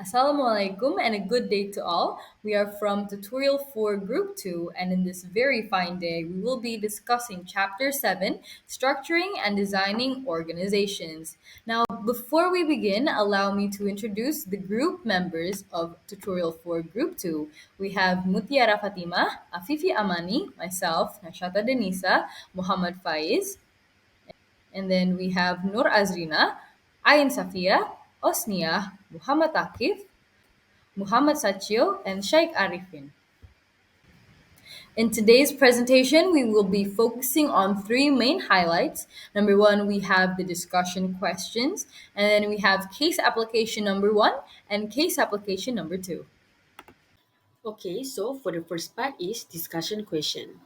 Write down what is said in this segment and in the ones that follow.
Assalamualaikum and a good day to all. We are from tutorial for group 2 and in this very fine day we will be discussing chapter 7, structuring and designing organizations. Now, before we begin, allow me to introduce the group members of tutorial for group 2. We have Mutiara Fatima, Afifi Amani, myself, Nashata Denisa, Muhammad Faiz, and then we have Nur Azrina, Ain Safia, Osnia, Muhammad Akif, Muhammad Sachio, and Sheikh Arifin. In today's presentation, we will be focusing on three main highlights. Number one, we have the discussion questions, and then we have case application number one and case application number two. Okay, so for the first part is discussion question.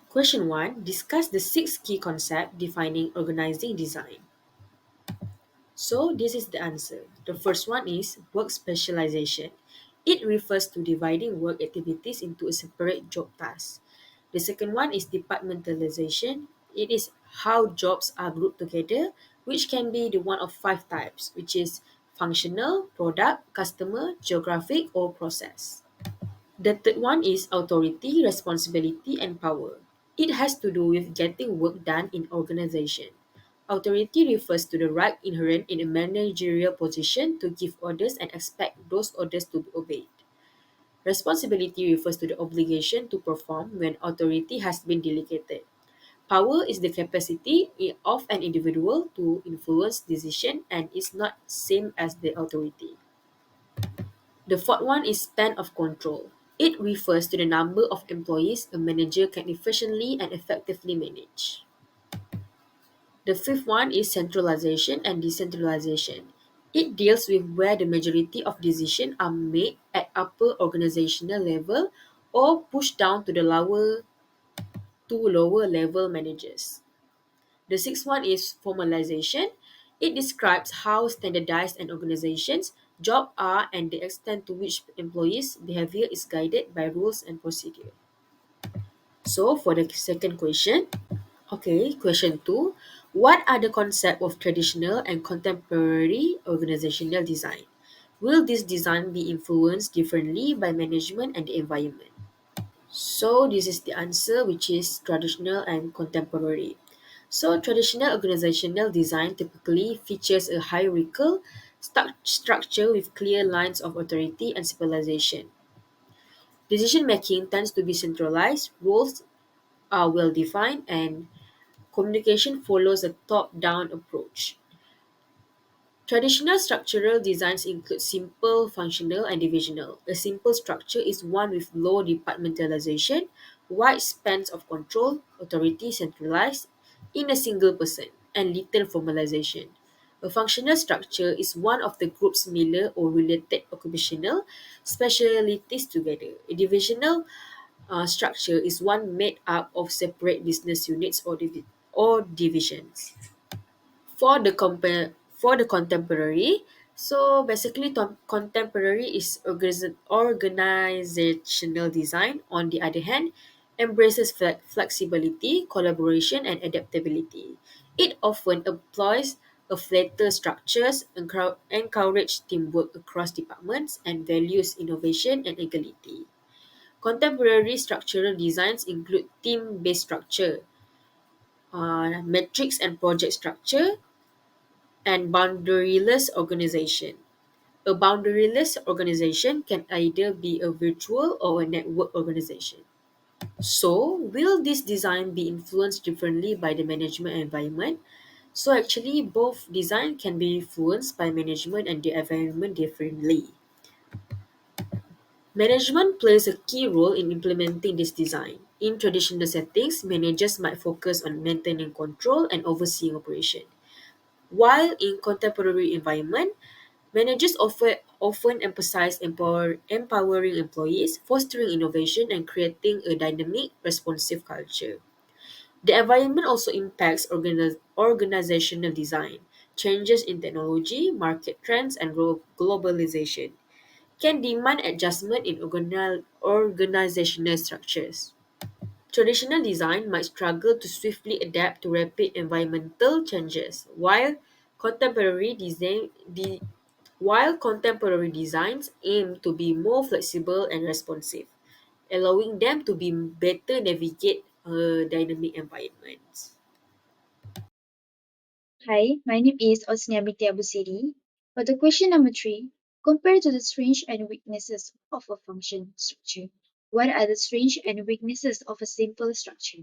Question 1, discuss the six key concepts defining organizing design. So this is the answer. The first one is work specialization. It refers to dividing work activities into a separate job task. The second one is departmentalization. It is how jobs are grouped together, which can be the one of five types, which is functional, product, customer, geographic, or process. The third one is authority, responsibility, and power. It has to do with getting work done in organization. Authority refers to the right inherent in a managerial position to give orders and expect those orders to be obeyed. Responsibility refers to the obligation to perform when authority has been delegated. Power is the capacity of an individual to influence decision and is not same as the authority. The fourth one is span of control. It refers to the number of employees a manager can efficiently and effectively manage. The fifth one is centralization and decentralization. It deals with where the majority of decisions are made at upper organizational level or pushed down to the lower level managers. The sixth one is formalization. It describes how standardized an organization's job are and the extent to which employees' behavior is guided by rules and procedure. So for the second question, okay, question 2. What are the concepts of traditional and contemporary organizational design? Will this design be influenced differently by management and the environment? So this is the answer, which is traditional and contemporary. So traditional organizational design typically features a hierarchical structure with clear lines of authority and specialization. Decision making tends to be centralized, roles are well defined, and communication follows a top down approach. Traditional structural designs include simple, functional, and divisional. A simple structure is one with low departmentalization, wide spans of control, authority centralized in a single person, and little formalization. A functional structure is one of the group's similar or related occupational specialties together. A divisional structure is one made up of separate business units or divisions. For the contemporary, so basically contemporary is organizational design. On the other hand, embraces flexibility, collaboration, and adaptability. It often employs a flatter structures, encourage teamwork across departments, and values innovation and agility. Contemporary structural designs include team-based structure, matrix and project structure, and boundaryless organization. A boundaryless organization can either be a virtual or a network organization. So, will this design be influenced differently by the management environment? So, actually, both design can be influenced by management and the environment differently. Management plays a key role in implementing this design. In traditional settings, managers might focus on maintaining control and overseeing operation. While in contemporary environment, managers often emphasize empowering employees, fostering innovation, and creating a dynamic, responsive culture. The environment also impacts organizational design. Changes in technology, market trends, and globalization can demand adjustment in organizational structures. Traditional design might struggle to swiftly adapt to rapid environmental changes, while contemporary while contemporary designs aim to be more flexible and responsive, allowing them to be better navigate dynamic environments. Hi, my name is Osniabiti Abusiri. For the question number three, compare to the strengths and weaknesses of a function structure. What are the strengths and weaknesses of a simple structure?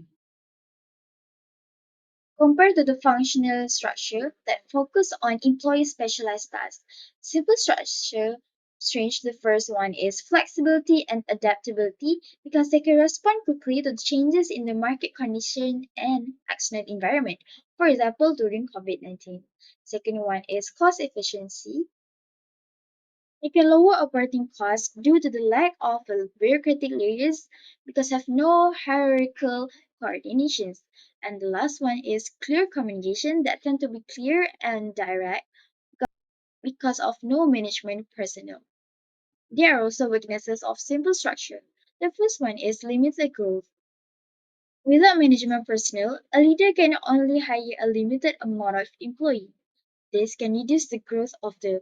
Compared to the functional structure that focus on employee specialized tasks, simple structure strength the first one is flexibility and adaptability because they can respond quickly to changes in the market condition and external environment. For example, during COVID-19. Second one is cost efficiency. It can lower operating costs due to the lack of bureaucratic layers because of no hierarchical coordinations. And the last one is clear communication that tend to be clear and direct because of no management personnel. There are also weaknesses of simple structure. The first one is limited growth. Without management personnel, a leader can only hire a limited amount of employees. This can reduce the growth of the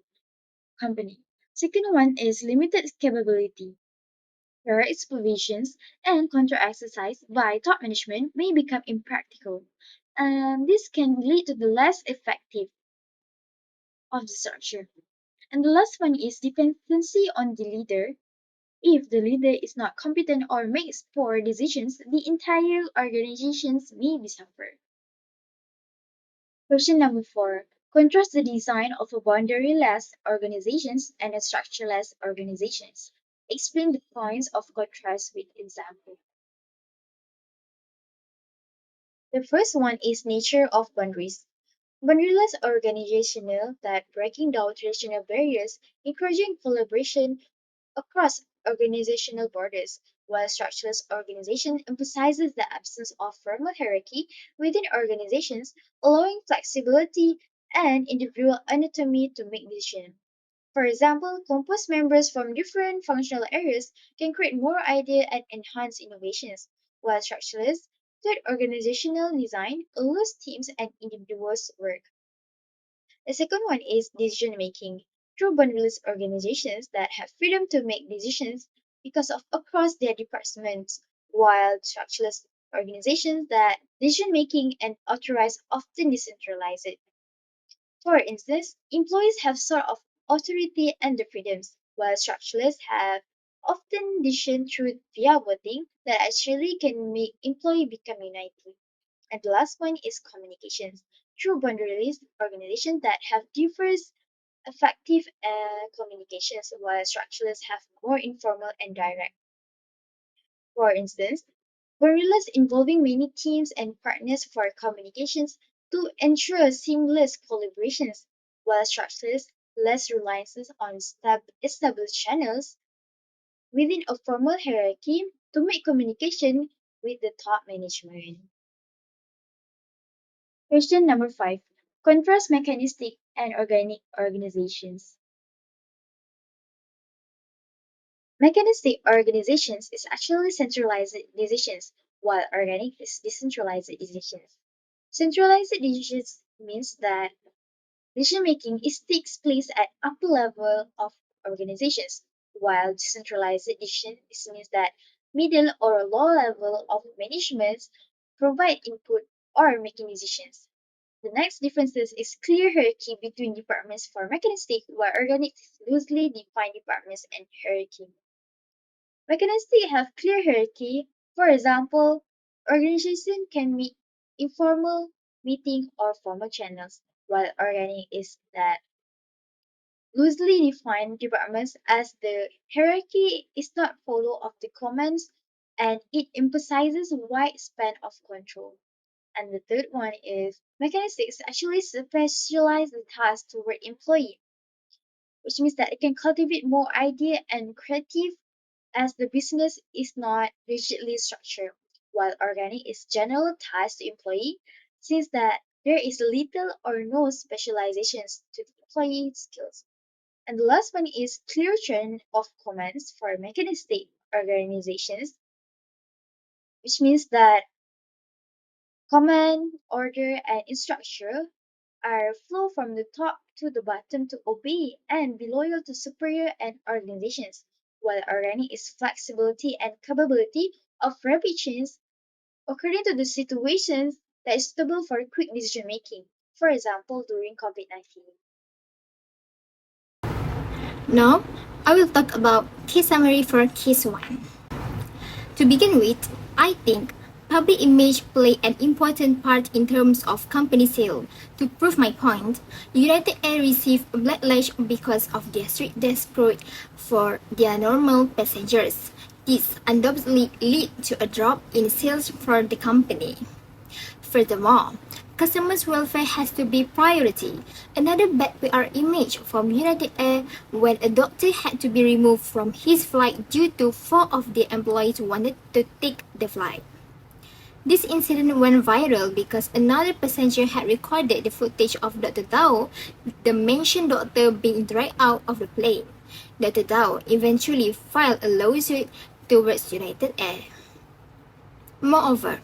company. Second one is limited capability. Direct supervisions and counter exercise by top management may become impractical, and this can lead to the less effective of the structure. And the last one is dependency on the leader. If the leader is not competent or makes poor decisions, the entire organizations may be suffer. Question number four. Contrast the design of a boundaryless organizations and a structureless organizations. Explain the points of contrast with example. The first one is nature of boundaries. Boundaryless organizational that breaking down traditional barriers, encouraging collaboration across organizational borders, while structureless organization emphasizes the absence of formal hierarchy within organizations, allowing flexibility and individual autonomy to make decisions. For example, composed members from different functional areas can create more ideas and enhance innovations, while structureless, that organizational design allows teams and individuals to work. The second one is decision making. True boundaryless organizations that have freedom to make decisions because of across their departments, while structureless organizations that decision making and authorize often decentralize it. For instance, employees have sort of authority and the freedoms, while structuralists have often decision through via voting that actually can make employee become united. And the last one is communications. Through boundaryless organizations that have diverse, effective communications, while structuralists have more informal and direct. For instance, gorillas involving many teams and partners for communications to ensure seamless collaborations, while structures less reliance on established channels within a formal hierarchy to make communication with the top management. Question number five. Contrast mechanistic and organic organizations. Mechanistic organizations is actually centralized decisions, while organic is decentralized decisions. Centralized decisions means that decision making is takes place at upper level of organizations, while decentralized decision means that middle or low level of management provide input or making decisions. The next differences is clear hierarchy between departments for mechanistic, while organic loosely defined departments and hierarchy. Mechanistic have clear hierarchy. For example, organization can meet informal meeting or formal channels, while organic is that loosely defined departments as the hierarchy is not follow of the commands and it emphasizes wide span of control. And the third one is mechanistics actually specialize the task toward employee, which means that it can cultivate more idea and creative as the business is not rigidly structured, while organic is general task to employee, since that there is little or no specializations to the employee skills. And the last one is clear chain of commands for mechanistic organizations, which means that command, order, and structure are flow from the top to the bottom to obey and be loyal to superior and organizations, while organic is flexibility and capability of rapid change according to the situations that is suitable for quick decision making. For example, during COVID-19. Now, I will talk about case summary for case 1. To begin with, I think public image play an important part in terms of company sale. To prove my point, United Air received a backlash because of their strict dress code for their normal passengers. This undoubtedly led to a drop in sales for the company. Furthermore, customers' welfare has to be priority. Another bad PR image from United Air when a doctor had to be removed from his flight due to 4 of the employees wanted to take the flight. This incident went viral because another passenger had recorded the footage of Dr. Tao, the mentioned doctor, being dragged out of the plane. Dr. Tao eventually filed a lawsuit towards United Air. Moreover,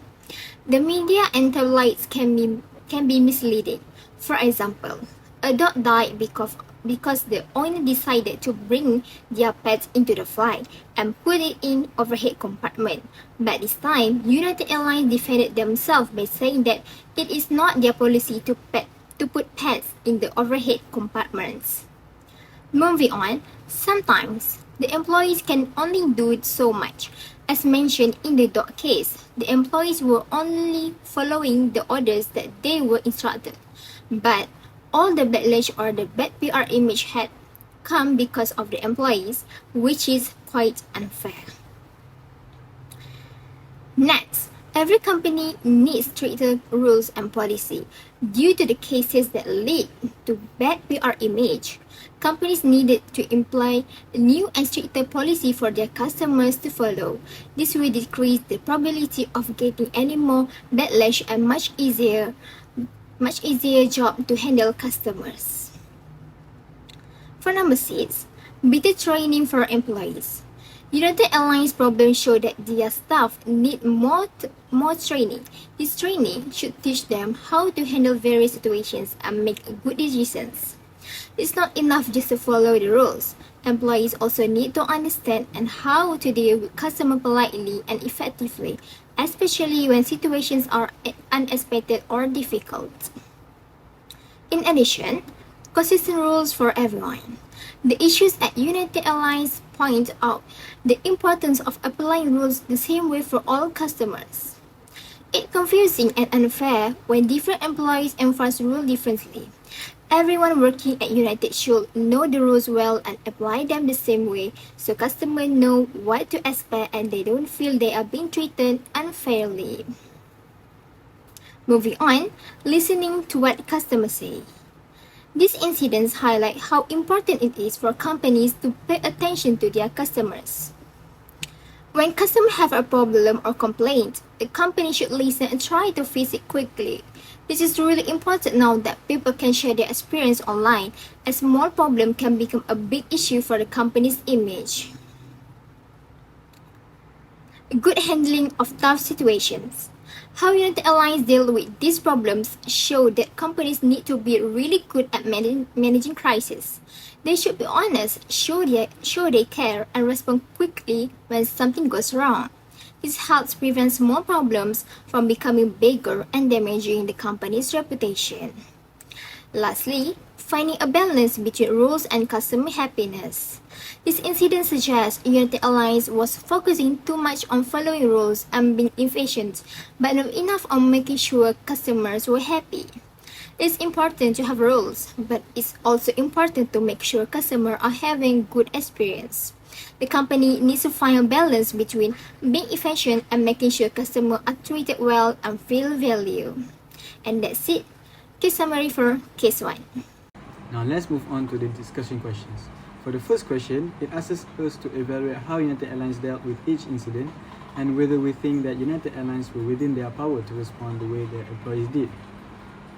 the media and tabloids can be misleading. For example, a dog died because the owner decided to bring their pets into the flight and put it in overhead compartment. But this time, United Airlines defended themselves by saying that it is not their policy to put pets in the overhead compartments. Moving on, sometimes the employees can only do so much. As mentioned in the dog case, the employees were only following the orders that they were instructed. But all the backlash or the bad PR image had come because of the employees, which is quite unfair. Next, every company needs stricter rules and policy. Due to the cases that lead to bad PR image, companies needed to imply new and stricter policy for their customers to follow. This will decrease the probability of getting any more backlash and much easier job to handle customers. For number 6, better training for employees. United Airlines problems show that their staff need more training. This training should teach them how to handle various situations and make good decisions. It's not enough just to follow the rules. Employees also need to understand and how to deal with customers politely and effectively, especially when situations are unexpected or difficult. In addition, consistent rules for everyone. The issues at United Airlines point out the importance of applying rules the same way for all customers. It's confusing and unfair when different employees enforce rules differently. Everyone working at United should know the rules well and apply them the same way so customers know what to expect and they don't feel they are being treated unfairly. Moving on, listening to what customers say. These incidents highlight how important it is for companies to pay attention to their customers. When customers have a problem or complaint, the company should listen and try to fix it quickly. This is really important now that people can share their experience online. A small problem can become a big issue for the company's image. Good handling of tough situations. How United Airlines deal with these problems show that companies need to be really good at managing crises. They should be honest, show they care, and respond quickly when something goes wrong. This helps prevent small problems from becoming bigger and damaging the company's reputation. Lastly, finding a balance between rules and customer happiness. This incident suggests United Airlines was focusing too much on following rules and being efficient, but not enough on making sure customers were happy. It's important to have rules, but it's also important to make sure customers are having good experience. The company needs to find a balance between being efficient and making sure customers are treated well and feel valued. And that's it. Case summary for case 1. Now let's move on to the discussion questions. For the first question, it asks us to evaluate how United Airlines dealt with each incident and whether we think that United Airlines were within their power to respond the way their employees did.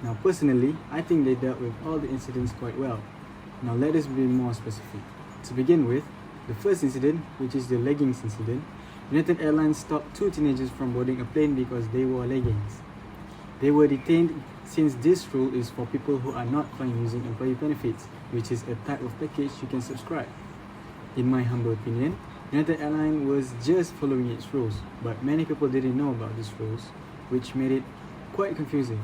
Now personally, I think they dealt with all the incidents quite well. Now let us be more specific. To begin with, the first incident, which is the leggings incident, United Airlines stopped 2 teenagers from boarding a plane because they wore leggings. They were detained since this rule is for people who are not fine using employee benefits, which is a type of package you can subscribe. In my humble opinion, United Airlines was just following its rules, but many people didn't know about these rules, which made it quite confusing.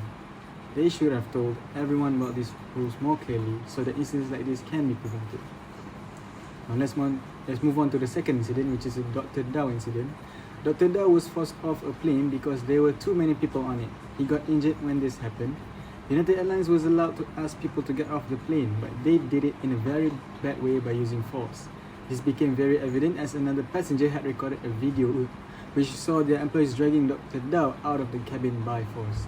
They should have told everyone about these rules more clearly so that incidents like this can be prevented. Now let's move on to the second incident, which is a Dr. Dow incident. Dr. Dow was forced off a plane because there were too many people on it. He got injured when this happened. United Airlines was allowed to ask people to get off the plane, but they did it in a very bad way by using force. This became very evident as another passenger had recorded a video which saw their employees dragging Dr. Dow out of the cabin by force.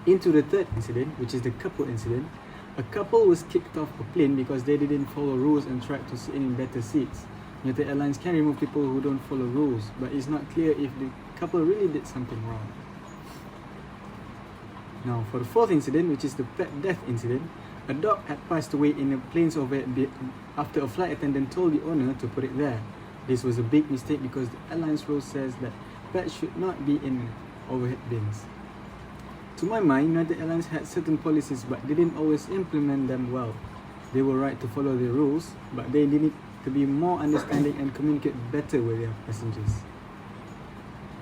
Into the third incident, which is the couple incident. A couple was kicked off a plane because they didn't follow rules and tried to sit in better seats. United Airlines can remove people who don't follow rules, but it's not clear if the couple really did something wrong. Now, for the fourth incident, which is the pet death incident, a dog had passed away in a plane's overhead bin after a flight attendant told the owner to put it there. This was a big mistake because the airline's rule says that pets should not be in overhead bins. To my mind, United Airlines had certain policies but didn't always implement them well. They were right to follow the rules, but they needed to be more understanding and communicate better with their passengers.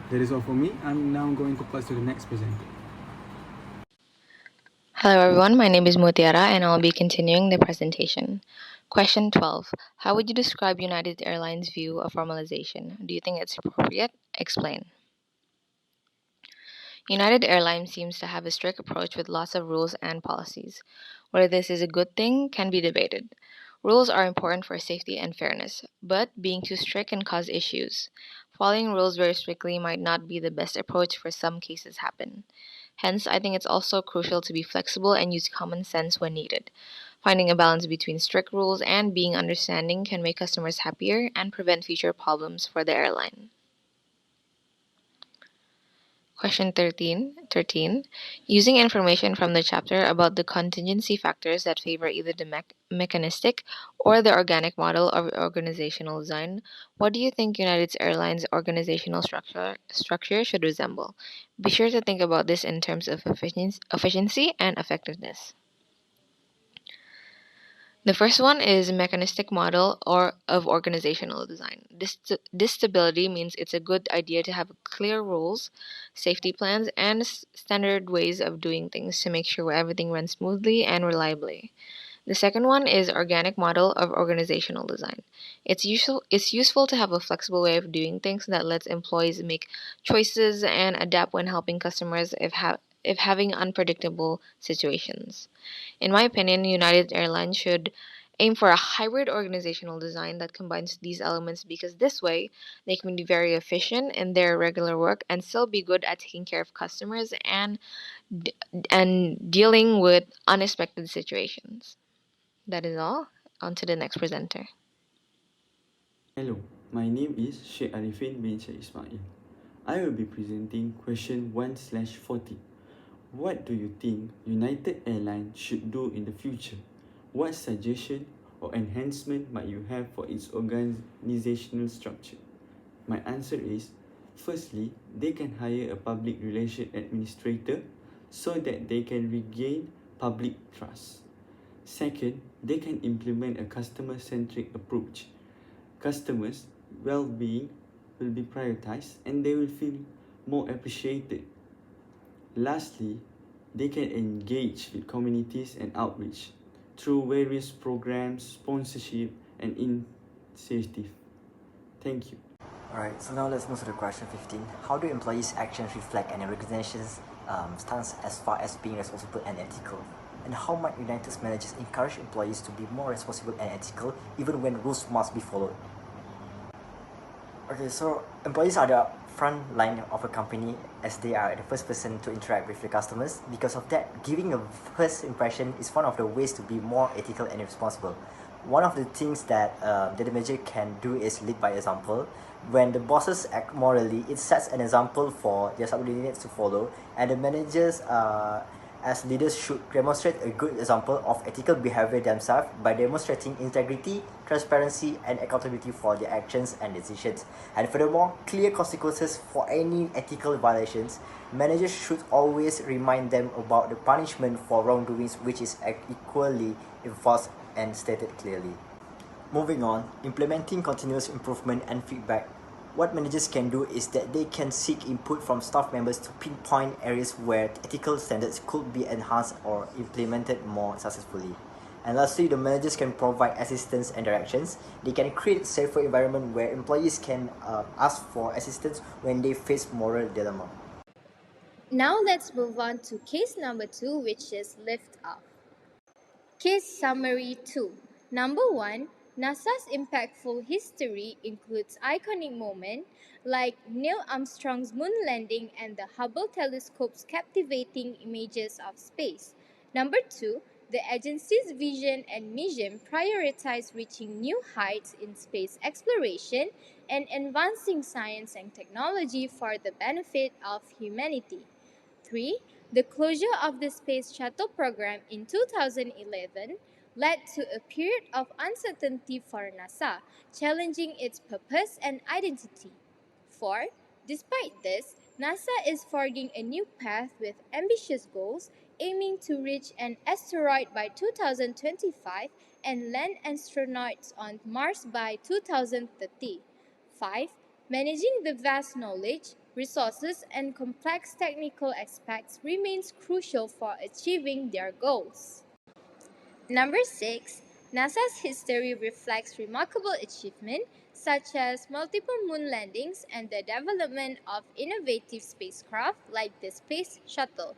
That is all for me. I'm now going to pass to the next presenter. Hello everyone, my name is Mutiara and I'll be continuing the presentation. Question 12. How would you describe United Airlines' view of formalization? Do you think it's appropriate? Explain. United Airlines seems to have a strict approach with lots of rules and policies. Whether this is a good thing can be debated. Rules are important for safety and fairness, but being too strict can cause issues. Following rules very strictly might not be the best approach for some cases happen. Hence, I think it's also crucial to be flexible and use common sense when needed. Finding a balance between strict rules and being understanding can make customers happier and prevent future problems for the airline. Question 13. Using information from the chapter about the contingency factors that favor either the mechanistic or the organic model of organizational design, what do you think United Airlines' organizational structure should resemble? Be sure to think about this in terms of efficiency and effectiveness. The first one is mechanistic model or of organizational design. This stability means it's a good idea to have clear rules, safety plans, and standard ways of doing things to make sure everything runs smoothly and reliably. The second one is organic model of organizational design. It's useful to have a flexible way of doing things that lets employees make choices and adapt when helping customers if having unpredictable situations. In my opinion, United Airlines should aim for a hybrid organizational design that combines these elements because this way they can be very efficient in their regular work and still be good at taking care of customers and dealing with unexpected situations. That is all. On to the next presenter. Hello, my name is Sheikh Arifin bin Sheikh Ismail. I will be presenting question 1/40. What do you think United Airlines should do in the future? What suggestion or enhancement might you have for its organizational structure? My answer is, firstly, they can hire a public relations administrator so that they can regain public trust. Second, they can implement a customer-centric approach. Customers' well-being will be prioritized and they will feel more appreciated. Lastly, they can engage with communities and outreach through various programs, sponsorship, and initiative. Thank you. Alright, so now let's move to the question 15. How do employees' actions reflect an organization's stance as far as being responsible and ethical? And how might United's managers encourage employees to be more responsible and ethical even when rules must be followed? Okay, so employees are the front line of a company as they are the first person to interact with the customers. Because of that, giving a first impression is one of the ways to be more ethical and responsible. One of the things that the manager can do is lead by example. When the bosses act morally, it sets an example for their subordinates to follow, and the managers as leaders should demonstrate a good example of ethical behavior themselves by demonstrating integrity, transparency, and accountability for their actions and decisions. And furthermore, clear consequences for any ethical violations. Managers should always remind them about the punishment for wrongdoings, which is equally enforced and stated clearly. Moving on, implementing continuous improvement and feedback. What managers can do is that they can seek input from staff members to pinpoint areas where ethical standards could be enhanced or implemented more successfully. And lastly, the managers can provide assistance and directions. They can create a safer environment where employees can ask for assistance when they face moral dilemma. Now let's move on to case number 2, which is lift off. Case Summary 2. Number 1. NASA's impactful history includes iconic moments like Neil Armstrong's moon landing and the Hubble telescope's captivating images of space. Number 2. The agency's vision and mission prioritize reaching new heights in space exploration and advancing science and technology for the benefit of humanity. 3. The closure of the Space Shuttle program in 2011 led to a period of uncertainty for NASA, challenging its purpose and identity. 4. Despite this, NASA is forging a new path with ambitious goals, aiming to reach an asteroid by 2025 and land astronauts on Mars by 2030. 5. Managing the vast knowledge, resources, and complex technical aspects remains crucial for achieving their goals. Number 6. NASA's history reflects remarkable achievement such as multiple moon landings and the development of innovative spacecraft like the Space Shuttle.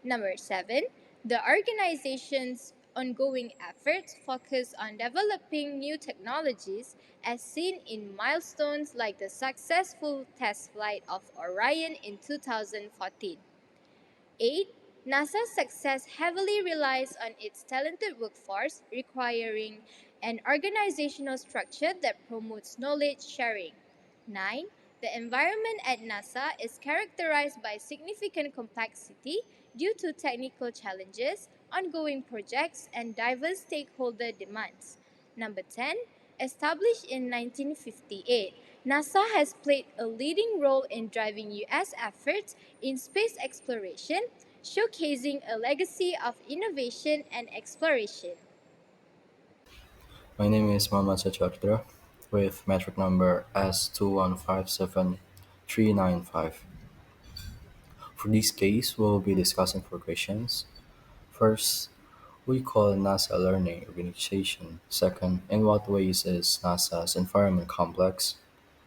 Number 7. The organization's ongoing efforts focus on developing new technologies as seen in milestones like the successful test flight of Orion in 2014. 8. NASA's success heavily relies on its talented workforce, requiring an organizational structure that promotes knowledge sharing. 9. The environment at NASA is characterized by significant complexity due to technical challenges, ongoing projects, and diverse stakeholder demands. Number 10. Established in 1958, NASA has played a leading role in driving U.S. efforts in space exploration, showcasing a legacy of innovation and exploration. My name is Muhammad Satyardra with metric number S2157395. For this case, we'll be discussing four questions. First, we call NASA a learning organization. Second, in what ways is NASA's environment complex?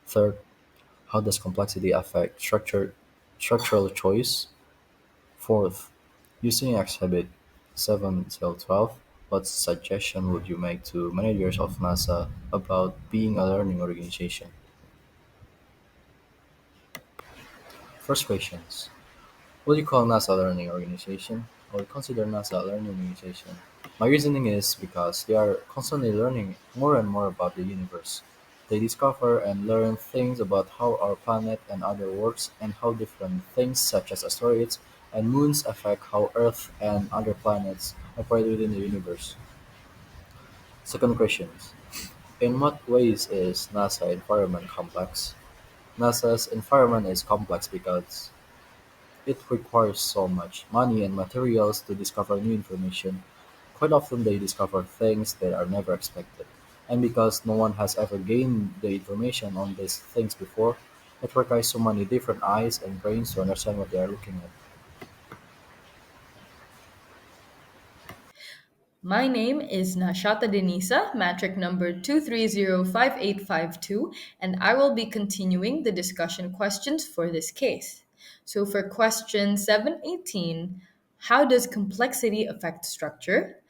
Third, how does complexity affect structural choice? Fourth, using Exhibit 7 till 12, what suggestion would you make to managers of NASA about being a learning organization? First questions. Would you call NASA a learning organization? I would consider NASA a learning organization. My reasoning is because they are constantly learning more and more about the universe. They discover and learn things about how our planet and other works and how different things such as asteroids and moons affect how Earth and other planets operate within the universe. Second question. In what ways is NASA environment complex? NASA's environment is complex because it requires so much money and materials to discover new information. Quite often they discover things that are never expected. And because no one has ever gained the information on these things before, it requires so many different eyes and brains to understand what they are looking at. My name is Nashata Denisa, matric number 2305852, and I will be continuing the discussion questions for this case. So for question 718, how does complexity affect structure?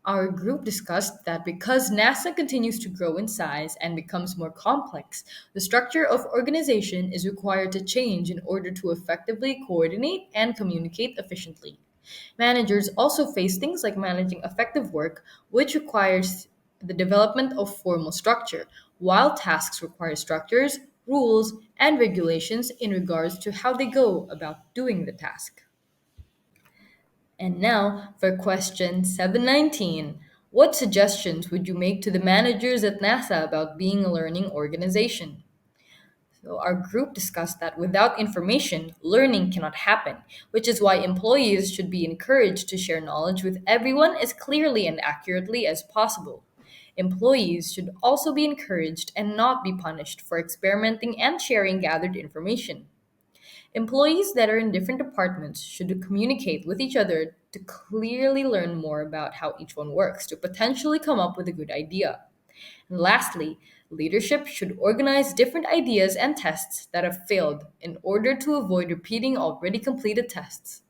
Our group discussed that because NASA continues to grow in size and becomes more complex, the structure of organization is required to change in order to effectively coordinate and communicate efficiently. Managers also face things like managing effective work, which requires the development of formal structure, while tasks require structures, rules, and regulations in regards to how they go about doing the task. And now for question 719. What suggestions would you make to the managers at NASA about being a learning organization? So, our group discussed that without information, learning cannot happen, which is why employees should be encouraged to share knowledge with everyone as clearly and accurately as possible. Employees should also be encouraged and not be punished for experimenting and sharing gathered information. Employees that are in different departments should communicate with each other to clearly learn more about how each one works to potentially come up with a good idea. And lastly, leadership should organize different ideas and tests that have failed in order to avoid repeating already completed tests.